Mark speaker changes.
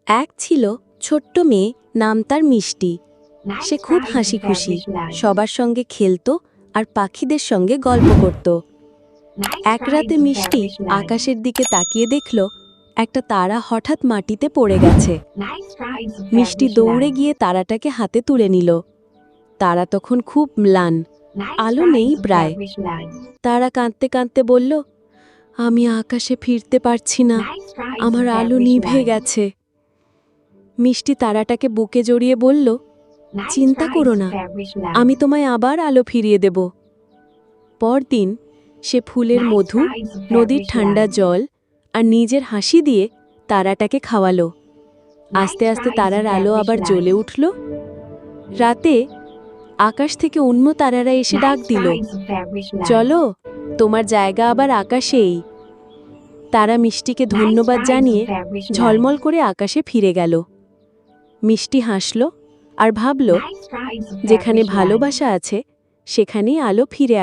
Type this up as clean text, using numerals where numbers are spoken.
Speaker 1: এক ছিল ছোট্ট মেয়ে, নাম তার মিষ্টি। সে খুব হাসি খুশি, সবার সঙ্গে খেলতো আর পাখিদের সঙ্গে গল্প করত। এক রাতে মিষ্টি আকাশের দিকে তাকিয়ে দেখল একটা তারা হঠাৎ মাটিতে পড়ে গেছে। মিষ্টি দৌড়ে গিয়ে তারাটাকে হাতে তুলে নিল। তারা তখন খুব ম্লান, আলো নেই প্রায়। তারা কাঁদতে কাঁদতে বলল, আমি আকাশে ফিরতে পারছি না, আমার আলো নিভে গেছে। মিষ্টি তারাটাকে বুকে জড়িয়ে বলল, চিন্তা করো না, আমি তোমায় আবার আলো ফিরিয়ে দেব। পরদিন সে ফুলের মধু, নদীর ঠান্ডা জল আর নিজের হাসি দিয়ে তারাটাকে খাওয়ালো। আস্তে আস্তে তারার আলো আবার জ্বলে উঠল। রাতে আকাশ থেকে অন্য তারারা এসে ডাক দিল, চলো, তোমার জায়গা আবার আকাশেই। তারা মিষ্টিকে ধন্যবাদ জানিয়ে ঝলমল করে আকাশে ফিরে গেল। মিষ্টি হাসল আর ভাবল, যেখানে ভালোবাসা আছে সেখানেই আলো ফিরে আসে।